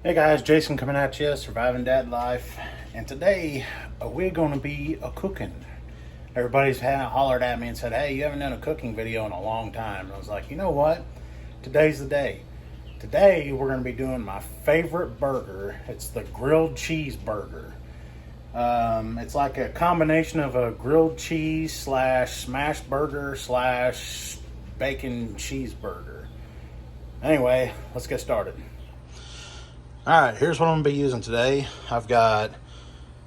Hey guys, Jason coming at you, Surviving Dad Life, and today we're going to be cooking. Everybody's hollered at me and said, hey, you haven't done a cooking video in a long time. And I was like, you know what? Today's the day. Today we're going to be doing my favorite burger. It's the grilled cheeseburger. It's like a combination of a grilled cheese slash smashburger slash bacon cheeseburger. Anyway, let's get started. All right, here's what I'm gonna be using today. I've got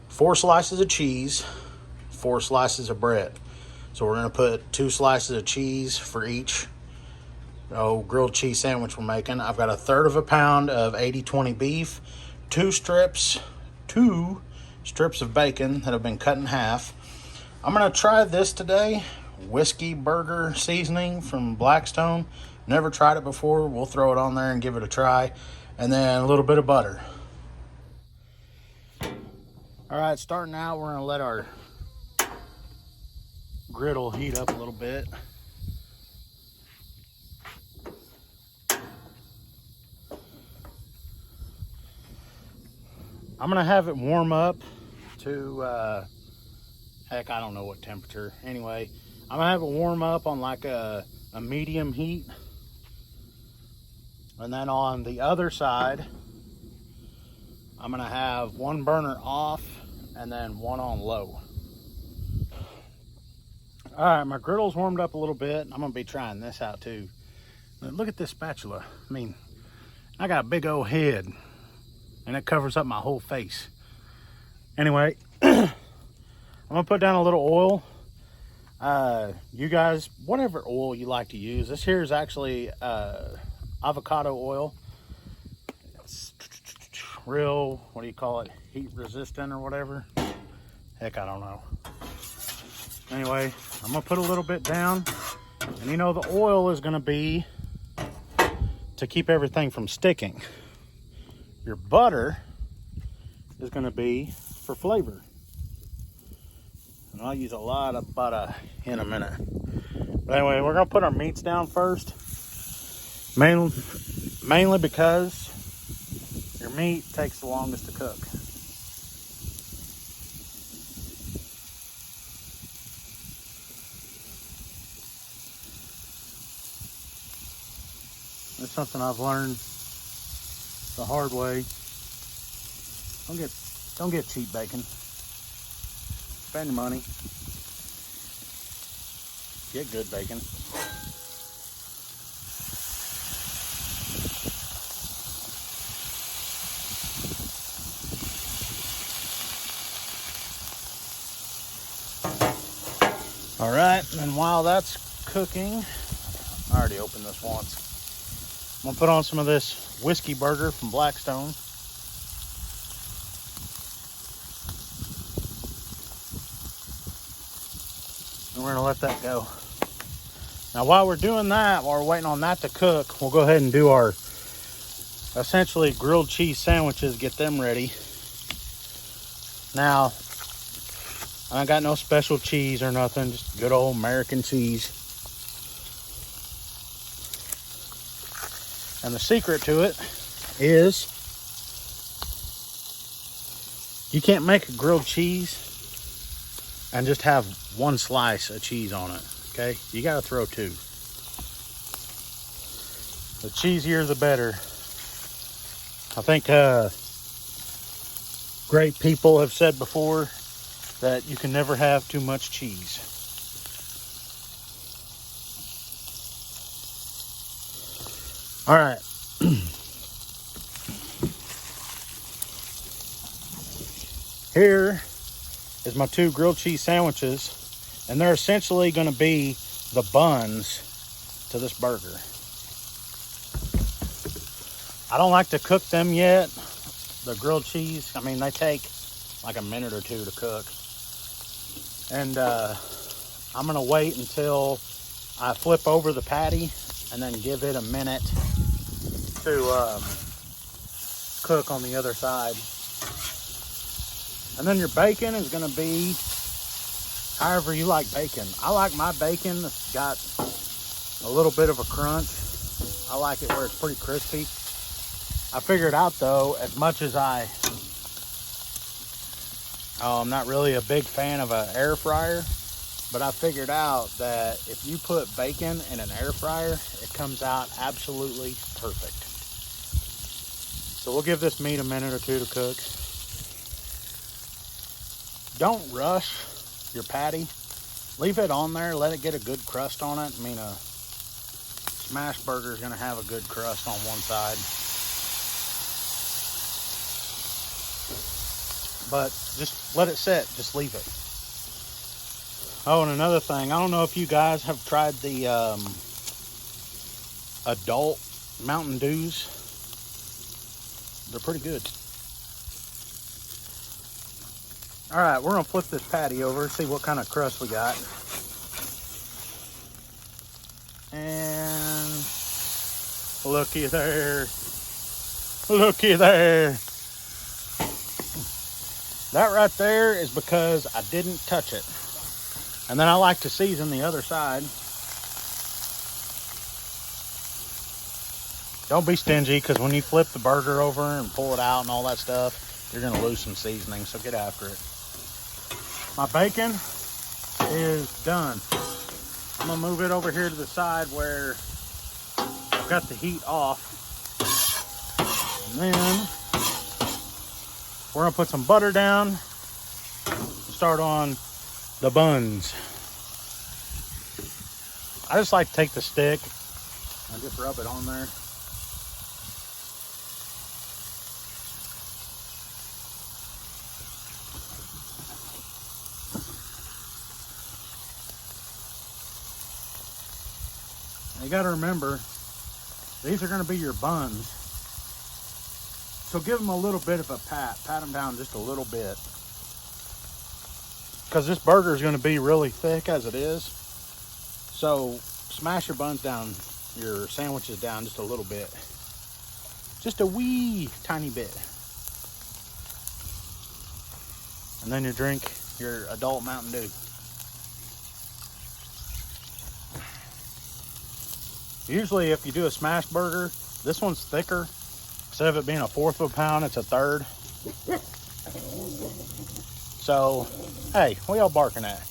4 slices of cheese, 4 slices of bread. So we're gonna put 2 slices of cheese for each grilled cheese sandwich we're making. I've got 1/3 pound of 80/20 beef, 2 strips of bacon that have been cut in half. I'm gonna try this today, whiskey burger seasoning from Blackstone. Never tried it before. We'll throw it on there and give it a try. And then a little bit of butter. All right, starting out, we're gonna let our griddle heat up a little bit. I'm gonna have it warm up to, heck, I don't know what temperature. Anyway, I'm gonna have it warm up on like a medium heat. And then on the other side, I'm gonna have one burner off and then one on low. All right, my griddle's warmed up a little bit. I'm gonna be trying this out too. Look at this spatula. I mean, I got a big old head and it covers up my whole face. Anyway, I'm gonna put down a little oil. You guys, whatever oil you like to use. This here is actually avocado oil. It's real, what do you call it, heat resistant or whatever. Heck, I don't know. Anyway, I'm gonna put a little bit down, and you know the oil is gonna be to keep everything from sticking. Your butter is gonna be for flavor, and I'll use a lot of butter in a minute. But anyway, we're gonna put our meats down first. Mainly because your meat takes the longest to cook. That's something I've learned the hard way. Don't get cheap bacon. Spend your money. Get good bacon. All right, and while that's cooking, I already opened this once. I'm gonna put on some of this whiskey burger from Blackstone. And we're gonna let that go. Now while we're doing that, while we're waiting on that to cook, we'll go ahead and do our essentially grilled cheese sandwiches, get them ready. Now, I ain't got no special cheese or nothing, just good old American cheese. And the secret to it is you can't make a grilled cheese and just have one slice of cheese on it, okay? You gotta throw 2. The cheesier the better. I think great people have said before that you can never have too much cheese. All right. Here is my 2 grilled cheese sandwiches, and they're essentially gonna be the buns to this burger. I don't like to cook them yet. The grilled cheese, I mean, they take like a minute or 2 to cook. And I'm gonna wait until I flip over the patty and then give it a minute to cook on the other side. And then your bacon is gonna be however you like bacon. I like my bacon that's got a little bit of a crunch. I like it where it's pretty crispy. I figured out though, as much as I'm not really a big fan of an air fryer, but I figured out that if you put bacon in an air fryer, it comes out absolutely perfect. So we'll give this meat a minute or two to cook. Don't rush your patty. Leave it on there, let it get a good crust on it. I mean, a smash burger is gonna have a good crust on one side. But just let it sit, just leave it. Oh, and another thing, I don't know if you guys have tried the adult Mountain Dews. They're pretty good. All right, we're gonna flip this patty over, see what kind of crust we got. And looky there. Looky there. That right there is because I didn't touch it. And then I like to season the other side. Don't be stingy, because when you flip the burger over and pull it out and all that stuff, you're gonna lose some seasoning, so get after it. My bacon is done. I'm gonna move it over here to the side where I've got the heat off. And then we're gonna put some butter down and start on the buns. I just like to take the stick and just rub it on there. You got to remember, these are going to be your buns. So give them a little bit of a pat them down just a little bit. Because this burger is going to be really thick as it is. So smash your buns down, your sandwiches down just a little bit. Just a wee tiny bit. And then you drink your adult Mountain Dew. Usually if you do a smash burger, this one's thicker. Instead of it being a fourth of a pound, it's a third. So, hey, what y'all barking at?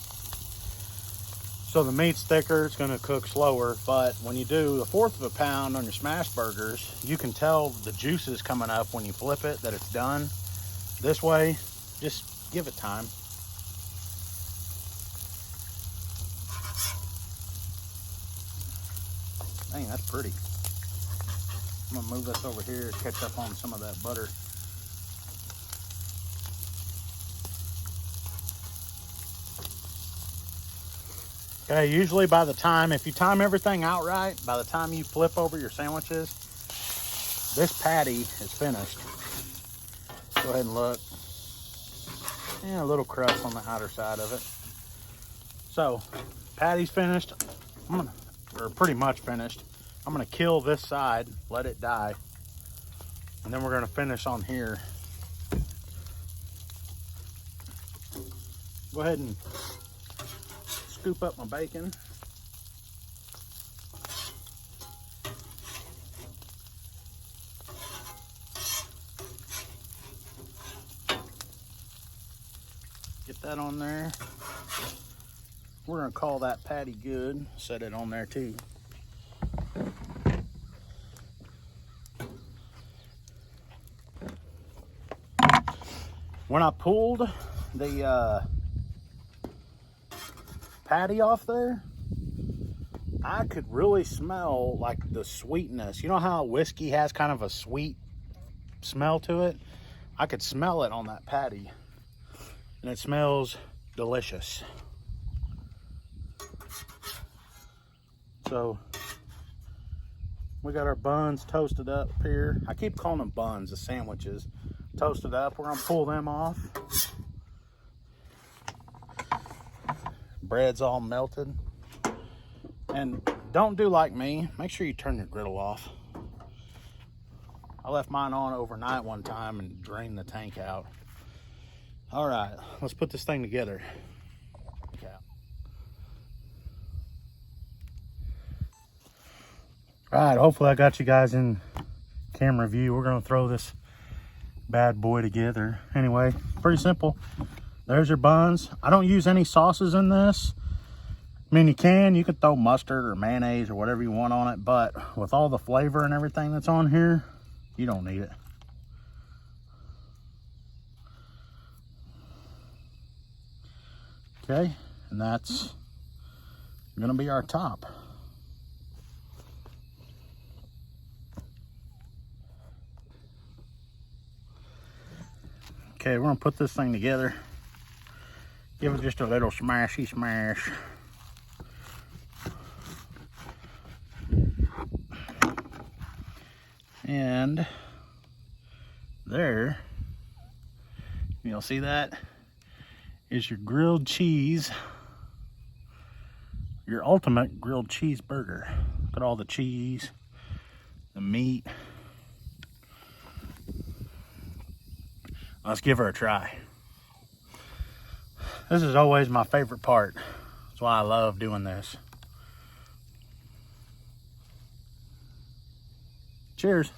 So the meat's thicker, it's gonna cook slower, but when you do a fourth of a pound on your smash burgers, you can tell the juices coming up when you flip it that it's done. This way, just give it time. Dang, that's pretty. I'm gonna move this over here, catch up on some of that butter. Okay, usually by the time, if you time everything out right, by the time you flip over your sandwiches, this patty is finished. Go ahead and look. Yeah, a little crust on the outer side of it. So, patty's finished. Or pretty much finished. I'm gonna kill this side, let it die, and then we're gonna finish on here. Go ahead and scoop up my bacon. Get that on there. We're gonna call that patty good. Set it on there too. When I pulled the patty off there, I could really smell like the sweetness. You know how whiskey has kind of a sweet smell to it? I could smell it on that patty, and it smells delicious. So we got our buns toasted up here. I keep calling them buns, the sandwiches. Toasted up, we're gonna pull them off. Bread's all melted. And don't do like me, make sure you turn your griddle off. I left mine on overnight one time and drained the tank out. All right, let's put this thing together. Okay. All right, hopefully I got you guys in camera view. We're gonna throw this bad boy together. Anyway, pretty simple. There's your buns. I don't use any sauces in this. I mean, you could throw mustard or mayonnaise or whatever you want on it, but with all the flavor and everything that's on here, you don't need it. Okay, and that's gonna be our top. Okay, we're gonna put this thing together. Give it just a little smashy smash. And there, you'll see that is your grilled cheese, your ultimate grilled cheeseburger. Look at all the cheese, the meat. Let's give her a try. This is always my favorite part. That's why I love doing this. Cheers.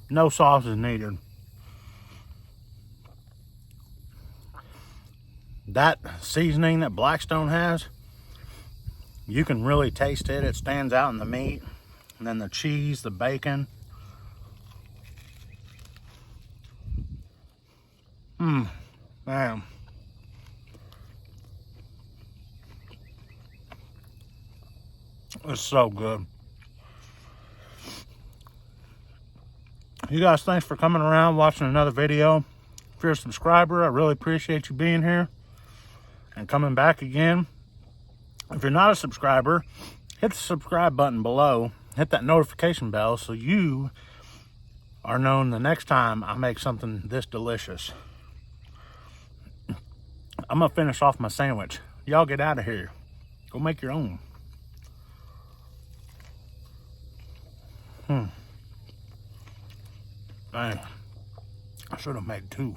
No sauce is needed. That seasoning that Blackstone has, you can really taste it. It stands out in the meat. And then the cheese, the bacon. Man. It's so good. You guys, thanks for coming around, watching another video. If you're a subscriber, I really appreciate you being here and coming back again. If you're not a subscriber, hit the subscribe button below. Hit that notification bell so you are known the next time I make something this delicious. I'm gonna finish off my sandwich. Y'all get out of here. Go make your own. Dang, I should have made two.